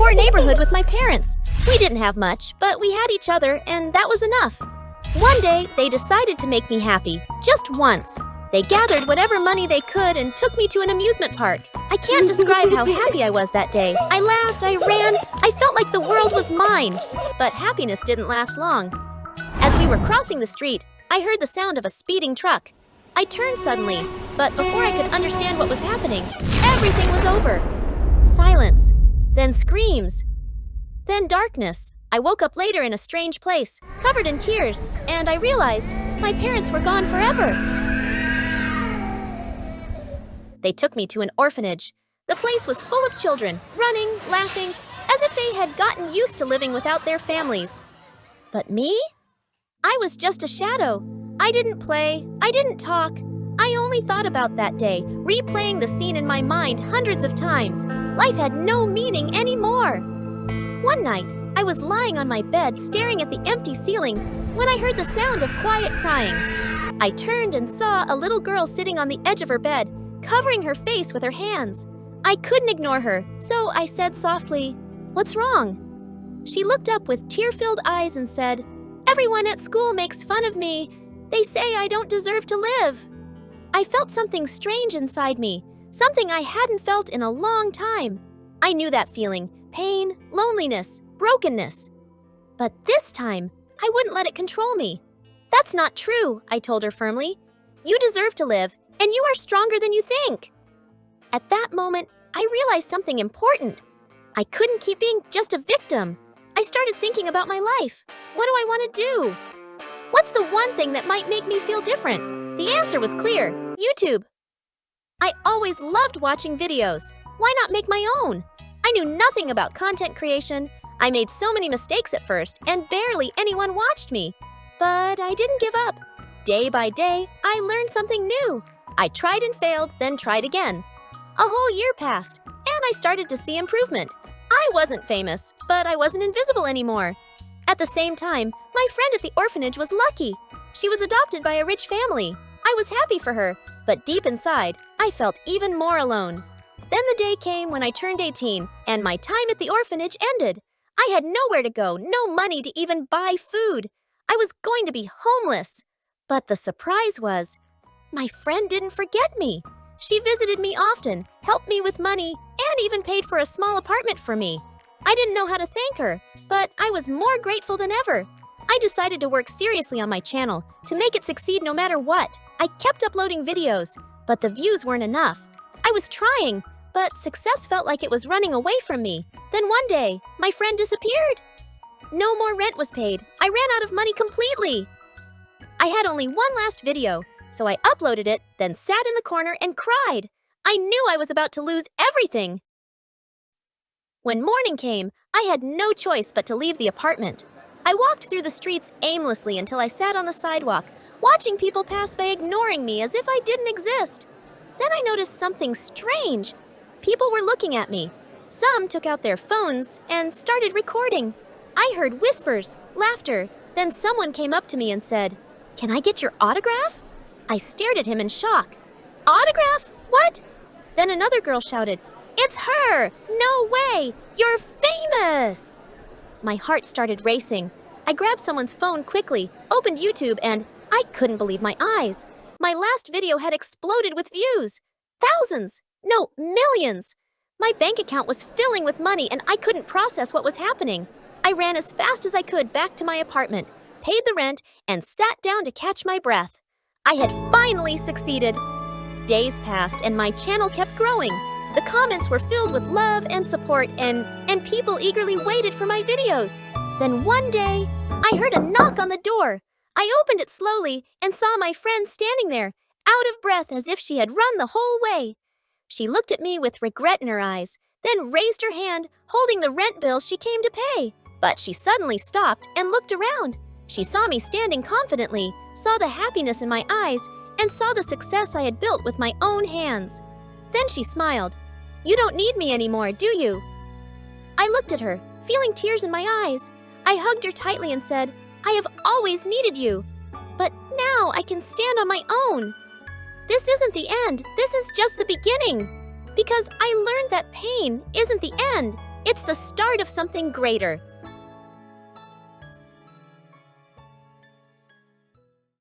poor neighborhood with my parents. We didn't have much, but we had each other, and that was enough. One day, they decided to make me happy, just once. They gathered whatever money they could and took me to an amusement park. I can't describe how happy I was that day. I laughed, I ran, I felt like the world was mine. But happiness didn't last long. As we were crossing the street, I heard the sound of a speeding truck. I turned suddenly, but before I could understand what was happening, everything was over. Silence, then screams, then darkness. I woke up later in a strange place, covered in tears, and I realized my parents were gone forever. They took me to an orphanage. The place was full of children, running, laughing, as if they had gotten used to living without their families. But me? I was just a shadow. I didn't play, I didn't talk. I only thought about that day, replaying the scene in my mind hundreds of times. Life had no meaning anymore. One night, I was lying on my bed staring at the empty ceiling when I heard the sound of quiet crying. I turned and saw a little girl sitting on the edge of her bed, covering her face with her hands. I couldn't ignore her, so I said softly, "What's wrong?" She looked up with tear-filled eyes and said, "Everyone at school makes fun of me. They say I don't deserve to live." I felt something strange inside me, something I hadn't felt in a long time. I knew that feeling, pain, loneliness, brokenness. But this time, I wouldn't let it control me. "That's not true," I told her firmly. "You deserve to live, and you are stronger than you think." At that moment, I realized something important. I couldn't keep being just a victim. I started thinking about my life. What do I want to do? What's the one thing that might make me feel different? The answer was clear: YouTube. I always loved watching videos. Why not make my own? I knew nothing about content creation. I made so many mistakes at first, and barely anyone watched me. But I didn't give up. Day by day, I learned something new. I tried and failed, then tried again. A whole year passed, and I started to see improvement. I wasn't famous, but I wasn't invisible anymore. At the same time, my friend at the orphanage was lucky. She was adopted by a rich family. I was happy for her, but deep inside, I felt even more alone. Then the day came when I turned 18, and my time at the orphanage ended. I had nowhere to go, no money to even buy food. I was going to be homeless. But the surprise was, my friend didn't forget me. She visited me often, helped me with money, and even paid for a small apartment for me. I didn't know how to thank her, but I was more grateful than ever. I decided to work seriously on my channel, to make it succeed no matter what. I kept uploading videos, but the views weren't enough. I was trying, but success felt like it was running away from me. Then one day, my friend disappeared. No more rent was paid. I ran out of money completely. I had only one last video, so I uploaded it, then sat in the corner and cried. I knew I was about to lose everything. When morning came, I had no choice but to leave the apartment. I walked through the streets aimlessly until I sat on the sidewalk, watching people pass by ignoring me as if I didn't exist. Then I noticed something strange. People were looking at me. Some took out their phones and started recording. I heard whispers, laughter, then someone came up to me and said, "Can I get your autograph?" I stared at him in shock. "Autograph? What?" Then another girl shouted, "It's her! No way! You're famous!" My heart started racing. I grabbed someone's phone quickly, opened YouTube, and I couldn't believe my eyes. My last video had exploded with views. Thousands! No, millions! My bank account was filling with money, and I couldn't process what was happening. I ran as fast as I could back to my apartment, paid the rent, and sat down to catch my breath. I had finally succeeded. Days passed, and my channel kept growing. The comments were filled with love and support, and people eagerly waited for my videos. Then one day, I heard a knock on the door. I opened it slowly and saw my friend standing there, out of breath as if she had run the whole way. She looked at me with regret in her eyes, then raised her hand, holding the rent bill she came to pay. But she suddenly stopped and looked around. She saw me standing confidently, saw the happiness in my eyes, and saw the success I had built with my own hands. Then she smiled. "You don't need me anymore, do you?" I looked at her, feeling tears in my eyes. I hugged her tightly and said, "I have always needed you. But now I can stand on my own. This isn't the end, this is just the beginning. Because I learned that pain isn't the end. It's the start of something greater.